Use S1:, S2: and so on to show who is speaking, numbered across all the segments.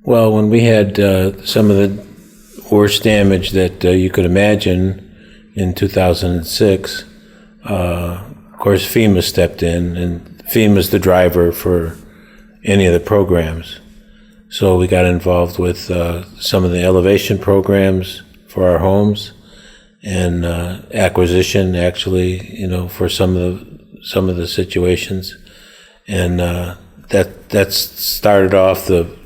S1: Well, when we had some of the worst damage that you could imagine in 2006, of course FEMA stepped in, and FEMA's the driver for any of the programs. So we got involved with some of the elevation programs for our homes, and acquisition, actually, for some of the situations, and that started off the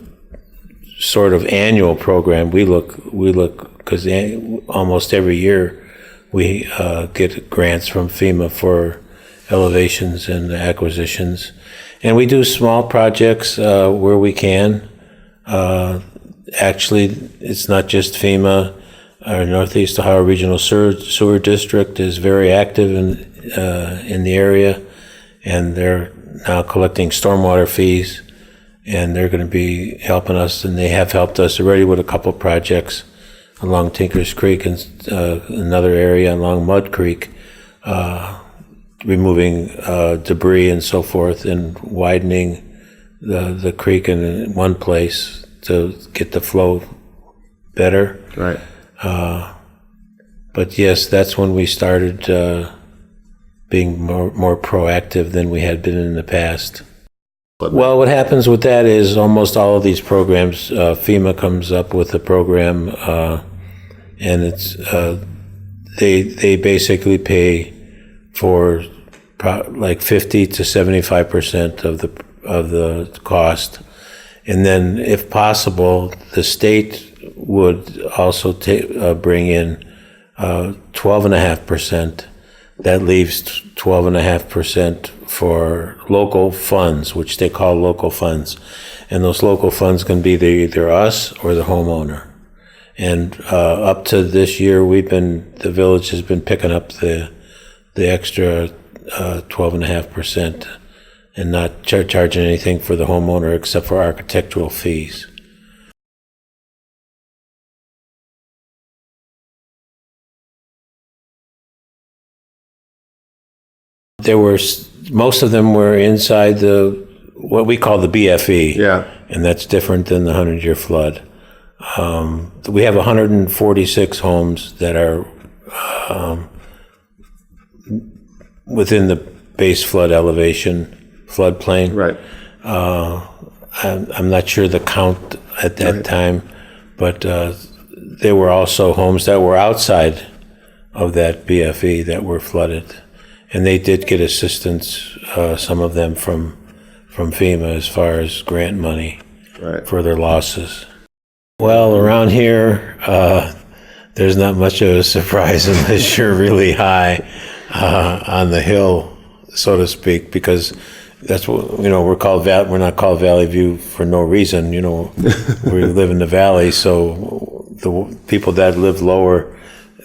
S1: sort of annual program. We look because almost every year we get grants from FEMA for elevations and acquisitions, and we do small projects where we can. Actually, it's not just FEMA. Our Northeast Ohio Regional Sewer District is very active in the area, and they're now collecting stormwater fees, and they're going to be helping us, and they have helped us already with a couple projects along Tinker's Creek and another area along Mud Creek, removing debris and so forth, and widening the creek in one place to get the flow better.
S2: Right.
S1: But yes, that's when we started being more proactive than we had been in the past. Well, what happens with that is almost all of these programs, FEMA comes up with a program, and it's they basically pay for like 50 to 75% of the cost, and then if possible, the state would also bring in 12.5%. That leaves 12.5% for local funds, which they call local funds. And those local funds can be either us or the homeowner. And up to this year, the village has been picking up the extra 12.5% and not charging anything for the homeowner except for architectural fees. Most of them were inside what we call the BFE.
S2: Yeah.
S1: And that's different than the 100-year flood. We have 146 homes that are within the base flood elevation, floodplain.
S2: Right.
S1: I'm not sure the count at that time, but there were also homes that were outside of that BFE that were flooded. And they did get assistance, some of them from FEMA as far as grant money for their losses. Well, around here, there's not much of a surprise unless you're really high on the hill, so to speak, because that's what, we're not called Valley View for no reason. We live in the valley, so the people that live lower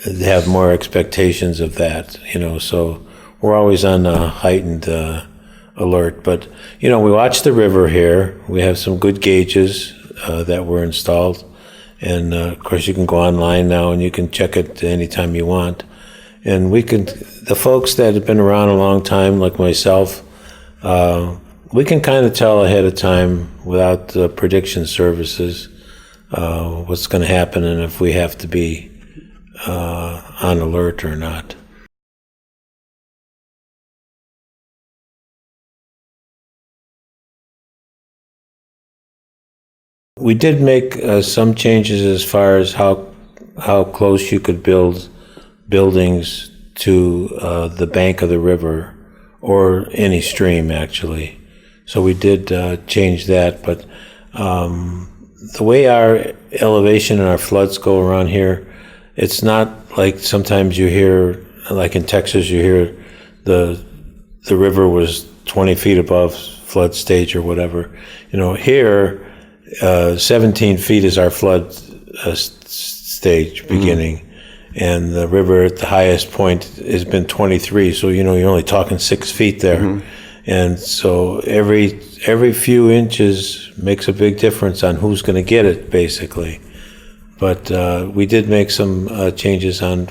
S1: have more expectations of that, so we're always on a heightened alert. But, we watch the river here. We have some good gauges that were installed. And, of course, you can go online now and you can check it anytime you want. And the folks that have been around a long time, like myself, we can kind of tell ahead of time without prediction services what's going to happen and if we have to be on alert or not. We did make some changes as far as how close you could build buildings to the bank of the river or any stream, actually. So we did change that, but the way our elevation and our floods go around here, it's not like sometimes you hear, like in Texas, you hear the river was 20 feet above flood stage or whatever. Here, 17 feet is our flood stage beginning, and the river at the highest point has been 23. So you're only talking 6 feet there, and so every few inches makes a big difference on who's going to get it, basically. But we did make some changes on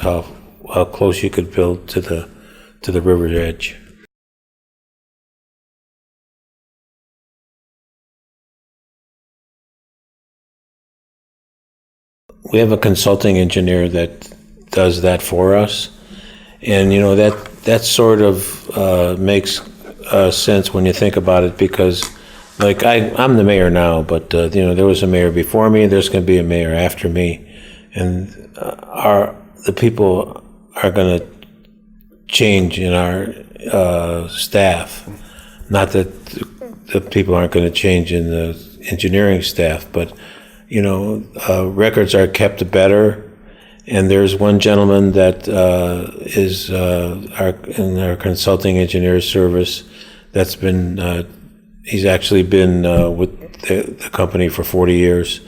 S1: how close you could build to the river's edge. we have a consulting engineer that does that for us, and that sort of makes sense when you think about it, because like I'm the mayor now, but there was a mayor before me. There's going to be a mayor after me, and the people are going to change in our staff. Not that the people aren't going to change in the engineering staff, but records are kept better. And there's one gentleman that is in our consulting engineer service that's been. He's actually been with the company for 40 years,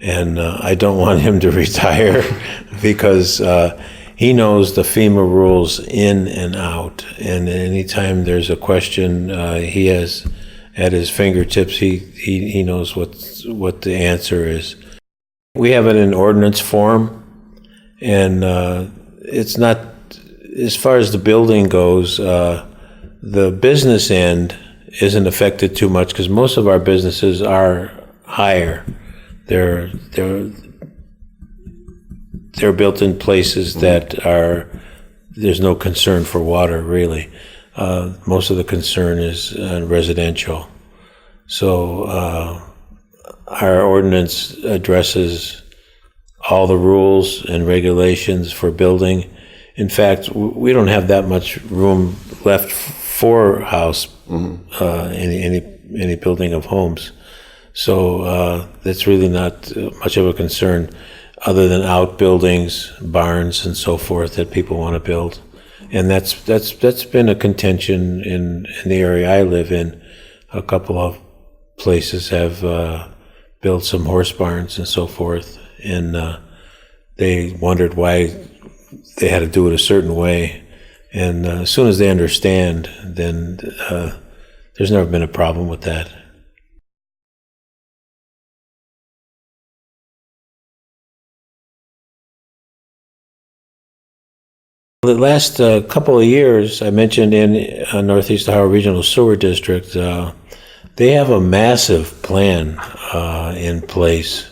S1: and I don't want him to retire because he knows the FEMA rules in and out. And anytime there's a question, he has at his fingertips. He knows what the answer is. We have it in ordinance form. And it's not, as far as the building goes, the business end isn't affected too much because most of our businesses are higher. They're built in places that there's no concern for water, really. Most of the concern is residential. So our ordinance addresses all the rules and regulations for building. In fact, we don't have that much room left for house, any building of homes. So that's really not much of a concern, other than outbuildings, barns, and so forth that people want to build. And that's been a contention in the area I live in. A couple of places have built some horse barns and so forth. And they wondered why they had to do it a certain way. And as soon as they understand, then there's never been a problem with that. The last couple of years, I mentioned in Northeast Ohio Regional Sewer District, they have a massive plan in place.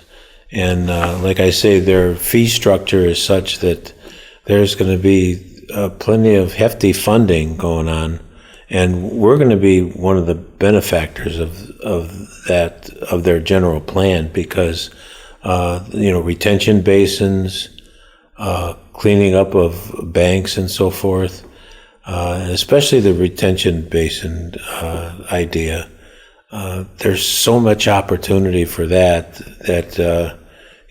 S1: And like I say, their fee structure is such that there's going to be plenty of hefty funding going on, and we're going to be one of the benefactors of their general plan, because retention basins, cleaning up of banks and so forth, and especially the retention basin idea. There's so much opportunity for that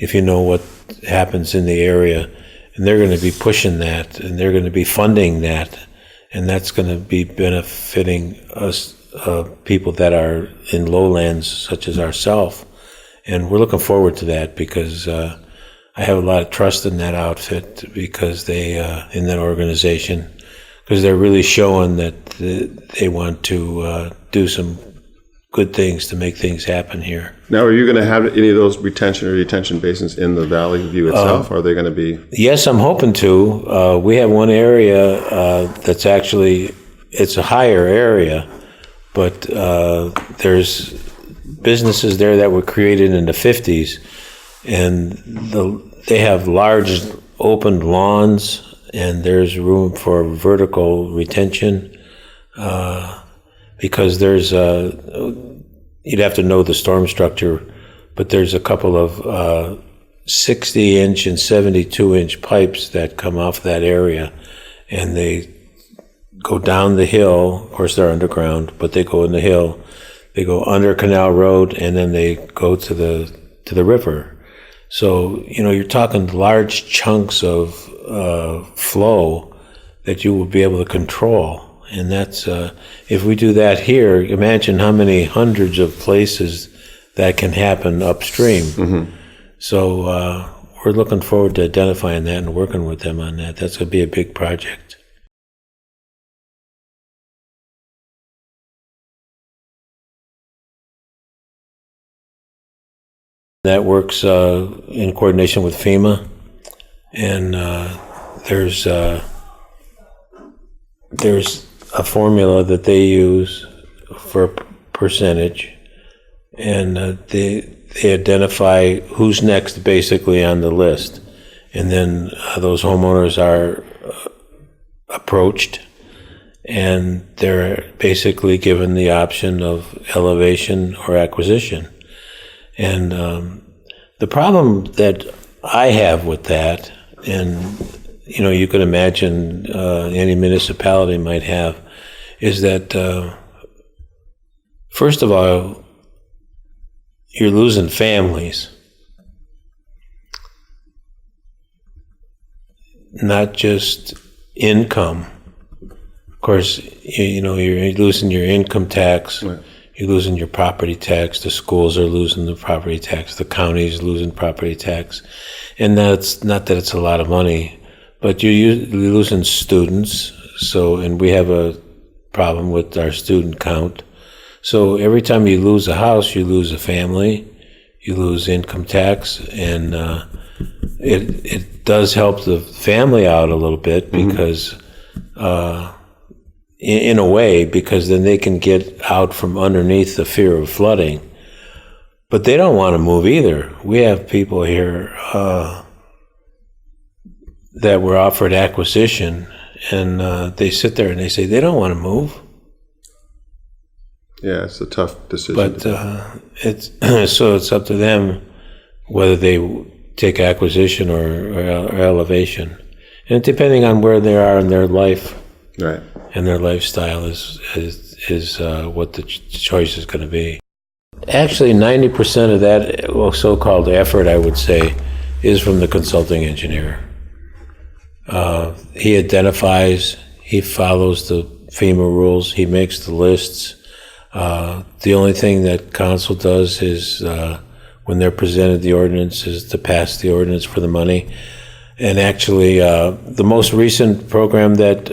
S1: if you know what happens in the area, and they're going to be pushing that, and they're going to be funding that, and that's going to be benefiting us people that are in lowlands such as ourselves. And we're looking forward to that, because I have a lot of trust in that outfit, because they in that organization, because they're really showing that they want to do some good things to make things happen here.
S2: Now, are you going to have any of those retention or detention basins in the Valley View itself? Or are they going to be?
S1: Yes, I'm hoping to. We have one area that's actually, it's a higher area, but there's businesses there that were created in the 50s, and they have large open lawns, and there's room for vertical retention. Because there's you'd have to know the storm structure, but there's a couple of 60-inch and 72-inch pipes that come off that area, and they go down the hill. Of course, they're underground, but they go in the hill. They go under Canal Road, and then they go to the river. So you're talking large chunks of flow that you will be able to control. And that's, if we do that here, imagine how many hundreds of places that can happen upstream. Mm-hmm. So we're looking forward to identifying that and working with them on that. That's going to be a big project. That works in coordination with FEMA, and there's a formula that they use for percentage, and they identify who's next basically on the list, and then those homeowners are approached, and they're basically given the option of elevation or acquisition. And the problem that I have with that, and you can imagine any municipality might have, is that first of all, you're losing families, not just income. Of course, you're losing your income tax. Right. You're losing your property tax. The schools are losing the property tax. The county's losing property tax. And that's not that it's a lot of money, but you're losing students. And we have a problem with our student count. So every time you lose a house, you lose a family, you lose income tax, and it does help the family out a little bit because, in a way, because then they can get out from underneath the fear of flooding. But they don't want to move either. We have people here that were offered acquisition, and they sit there and they say they don't want to move.
S2: Yeah, it's a tough decision.
S1: But it's up to them whether they take acquisition or elevation, and depending on where they are in their life, right, and their lifestyle is what the choice is going to be. Actually, 90% of that so-called effort, I would say, is from the consulting engineer. He identifies, he follows the FEMA rules, he makes the lists. The only thing that council does is, when they're presented the ordinance, is to pass the ordinance for the money. And actually, the most recent program that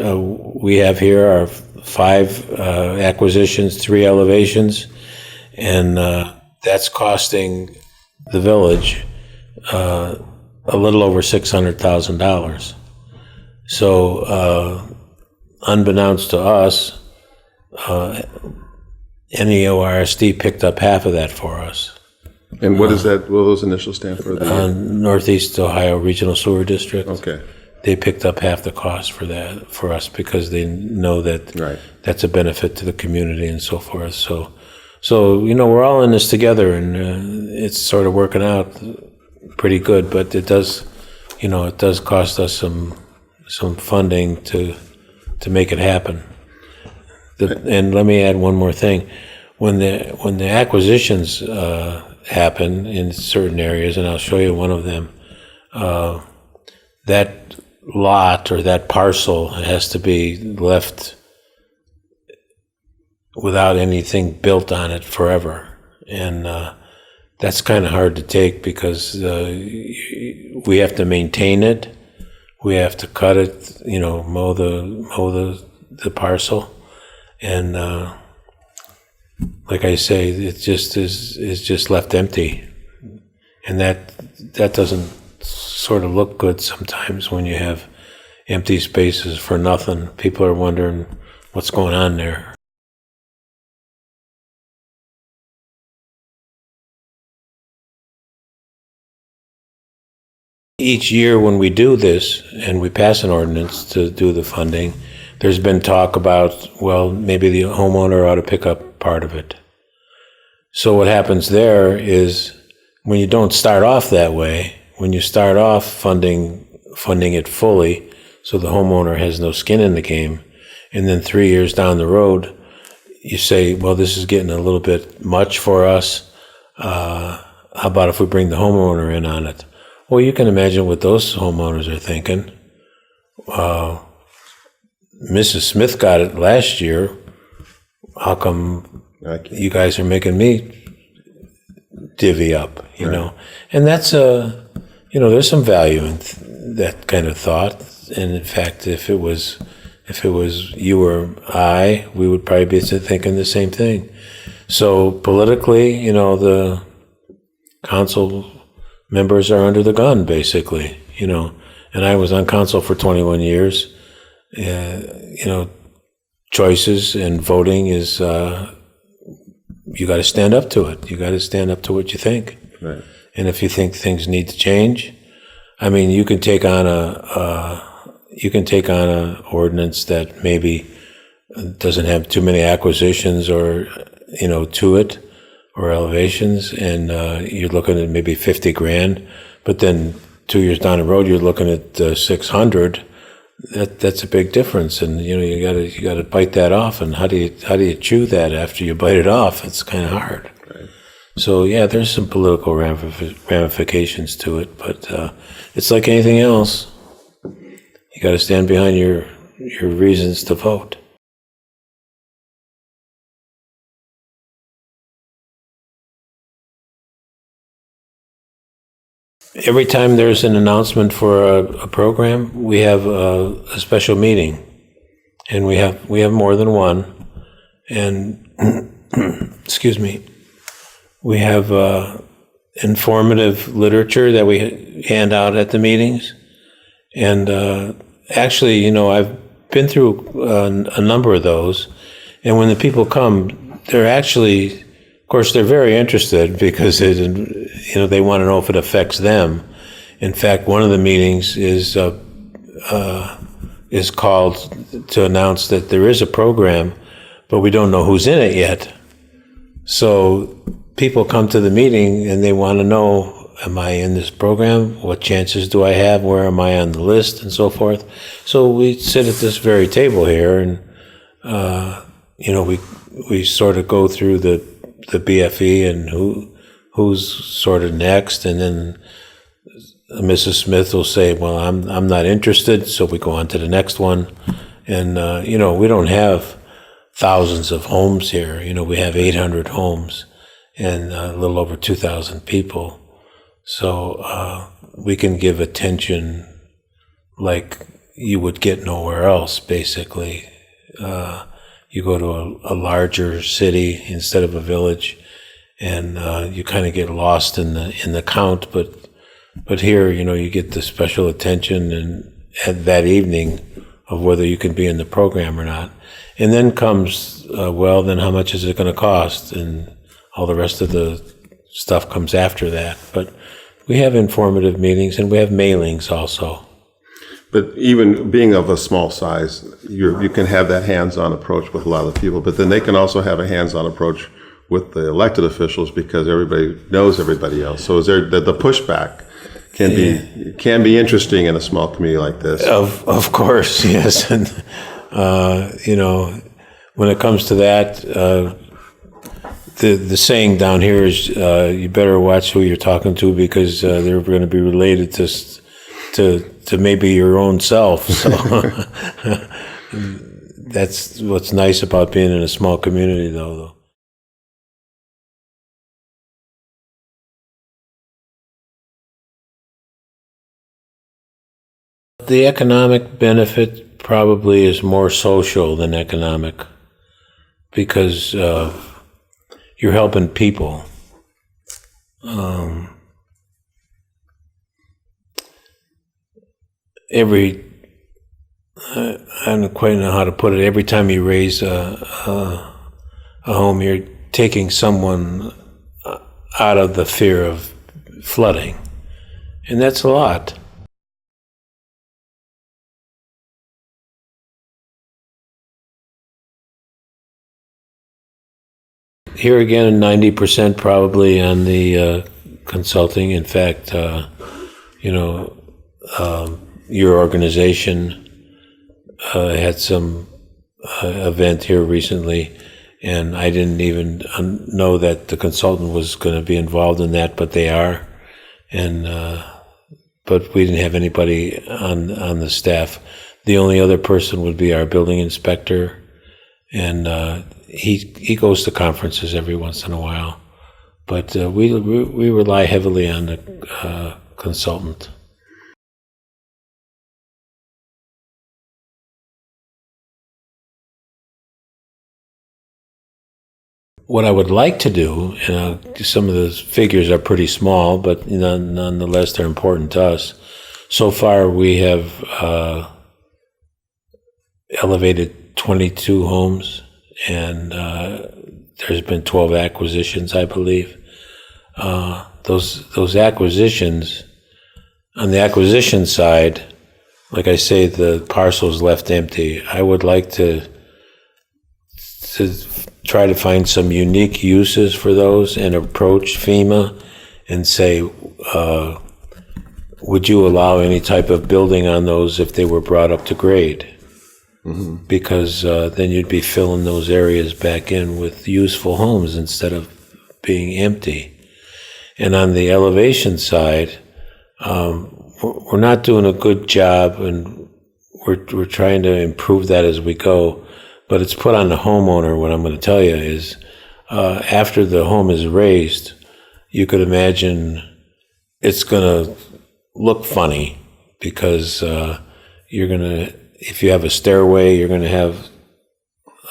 S1: we have here are 5 acquisitions, 3 elevations, and that's costing the village a little over $600,000. So, unbeknownst to us, NEORSD picked up half of that for us.
S2: And what is that? What do those initials stand for?
S1: Northeast Ohio Regional Sewer District.
S2: Okay.
S1: They picked up half the cost for that for us because they know that that's a benefit to the community and so forth. So we're all in this together, and it's sort of working out pretty good. But it does cost us some funding to make it happen. And let me add one more thing: when the acquisitions happen in certain areas, and I'll show you one of them, that lot or that parcel has to be left without anything built on it forever, and that's kind of hard to take because we have to maintain it, we have to cut it, mow the parcel. And like I say, it just is just left empty, and that doesn't sort of look good sometimes when you have empty spaces for nothing. People are wondering what's going on there. Each year when we do this and we pass an ordinance to do the funding, there's been talk about, well, maybe the homeowner ought to pick up part of it. So what happens there is when you don't start off that way, when you start off funding it fully, so the homeowner has no skin in the game, and then 3 years down the road, you say, well, this is getting a little bit much for us. How about if we bring the homeowner in on it? Well, you can imagine what those homeowners are thinking. Mrs. Smith got it last year. How come you guys are making me divvy up, you know? And that's there's some value in that kind of thought. And in fact, if it was you or I, we would probably be thinking the same thing. So politically, the council members are under the gun, basically, and I was on council for 21 years. Choices and voting is you got to stand up to it. You got to stand up to what you think.
S2: Right.
S1: And if you think things need to change, I mean, you can take on a ordinance that maybe doesn't have too many acquisitions or, to it or elevations, and you're looking at maybe 50 grand, but then 2 years down the road, you're looking at 600. That's a big difference, and you gotta bite that off. And how do you chew that after you bite it off? It's kind of hard.
S2: Right.
S1: So yeah, there's some political ramifications to it, but it's like anything else. You got to stand behind your reasons to vote. Every time there's an announcement for a program, we have a special meeting, and we have more than one. And excuse me, we have informative literature that we hand out at the meetings, and actually, I've been through a number of those, and when the people come, they're actually. Of course, they're very interested because they want to know if it affects them. In fact, one of the meetings is called to announce that there is a program, but we don't know who's in it yet. So people come to the meeting and they want to know, am I in this program? What chances do I have? Where am I on the list? And so forth. So we sit at this very table here, and we sort of go through the BFE and who's sort of next, and then Mrs. Smith will say, well, I'm not interested, so we go on to the next one. And we don't have thousands of homes here. We have 800 homes and a little over 2,000 people. So we can give attention like you would get nowhere else, basically. You go to a larger city instead of a village, and you kind of get lost in the count. But here, you get the special attention and at that evening of whether you can be in the program or not. And then comes, then how much is it going to cost? And all the rest of the stuff comes after that. But we have informative meetings, and we have mailings also.
S2: But even being of a small size, you can have that hands-on approach with a lot of the people, but then they can also have a hands-on approach with the elected officials because everybody knows everybody else. So is there the pushback can be interesting in a small community like this?
S1: Of course, yes. And when it comes to that, the saying down here is you better watch who you're talking to because they're going to be related to maybe your own self. So that's what's nice about being in a small community, though. The economic benefit probably is more social than economic because you're helping people. I don't quite know how to put it. Every time you raise a home, you're taking someone out of the fear of flooding, and that's a lot. Here again, 90% probably on the consulting. In fact, your organization had some event here recently, and I didn't even know that the consultant was going to be involved in that, but they are. And but we didn't have anybody on the staff. The only other person would be our building inspector, and he goes to conferences every once in a while. But we rely heavily on the consultant. What I would like to do, some of the figures are pretty small, but nonetheless they're important to us. So far we have elevated 22 homes, and there's been 12 acquisitions, I believe. Those acquisitions, on the acquisition side, like I say, the parcel's left empty. I would like to try to find some unique uses for those and approach FEMA and say, would you allow any type of building on those if they were brought up to grade? Mm-hmm. Because then you'd be filling those areas back in with useful homes instead of being empty. And on the elevation side, we're not doing a good job, and we're trying to improve that as we go. But it's put on the homeowner. What I'm going to tell you is, after the home is raised, you could imagine it's going to look funny because you're going to, if you have a stairway, you're going to have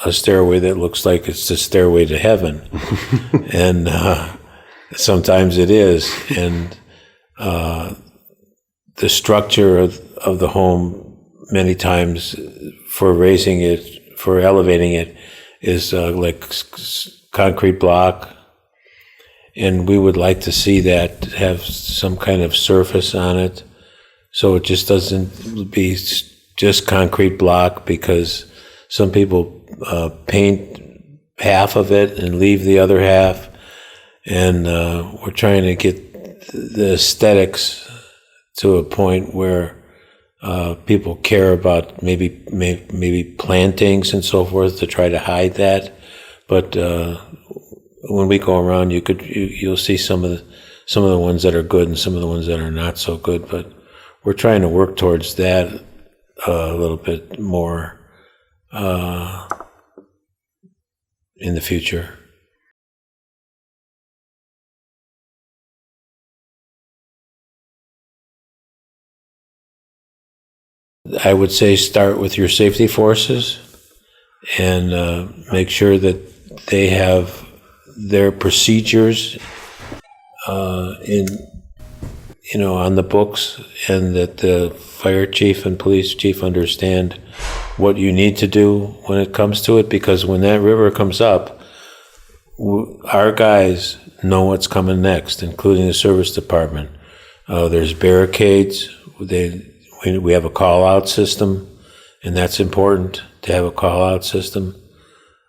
S1: a stairway that looks like it's the stairway to heaven. And sometimes it is. And the structure of the home, many times for raising it, for elevating it, is like concrete block. And we would like to see that have some kind of surface on it, so it just doesn't be just concrete block, because some people paint half of it and leave the other half. And we're trying to get the aesthetics to a point where people care about maybe plantings and so forth to try to hide that. But when we go around, you'll see some of the ones that are good and some of the ones that are not so good. But we're trying to work towards that a little bit more in the future. I would say start with your safety forces and make sure that they have their procedures on the books, and that the fire chief and police chief understand what you need to do when it comes to it, because when that river comes up, our guys know what's coming next, including the service department. There's barricades. We have a call-out system, and that's important to have a call-out system.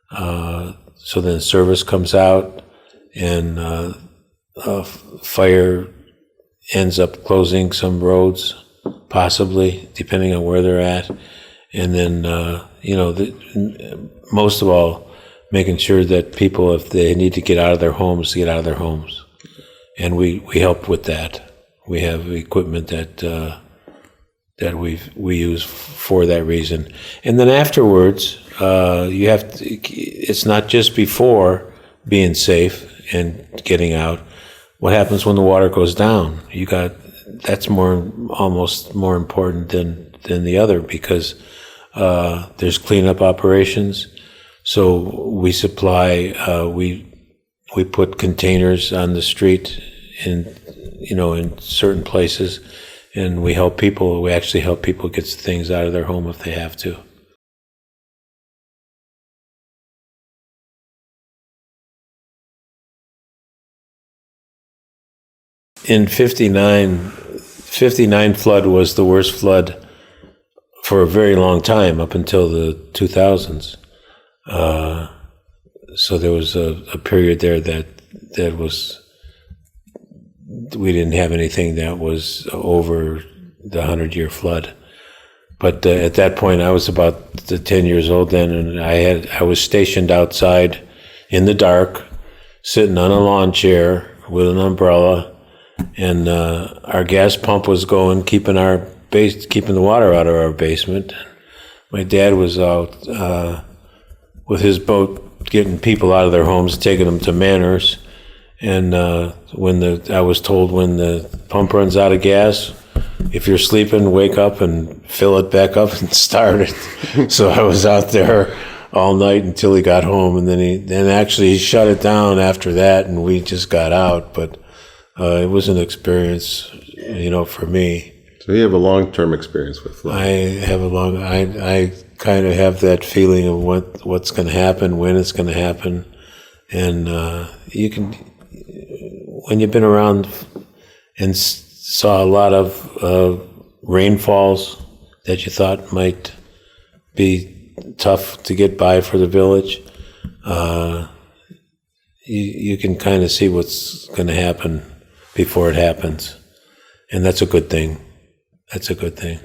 S1: So then service comes out, and fire ends up closing some roads, possibly, depending on where they're at. And then, most of all, making sure that people, if they need to get out of their homes, get out of their homes. And we help with that. We have equipment that we use for that reason. And then afterwards, you have to, it's not just before being safe and getting out. What happens when the water goes down? That's almost more important than the other, because there's cleanup operations. So we supply, we put containers on the street in certain places, and we actually help people get things out of their home if they have to. In 59 flood was the worst flood for a very long time, up until the 2000s. So there was a period there that was, we didn't have anything that was over the 100-year flood. But at that point, I was about 10 years old then, and I was stationed outside in the dark, sitting on a lawn chair with an umbrella, and our gas pump was going, keeping the water out of our basement. My dad was out with his boat, getting people out of their homes, taking them to manors. And I was told, when the pump runs out of gas, if you're sleeping, wake up and fill it back up and start it. So I was out there all night until he got home, and then he shut it down after that, and we just got out. But it was an experience, for me.
S2: So you have a long-term experience with flood.
S1: I kind of have that feeling of what's going to happen, when it's going to happen, And you can, when you've been around and saw a lot of rainfalls that you thought might be tough to get by for the village, you can kind of see what's going to happen before it happens. And that's a good thing. That's a good thing.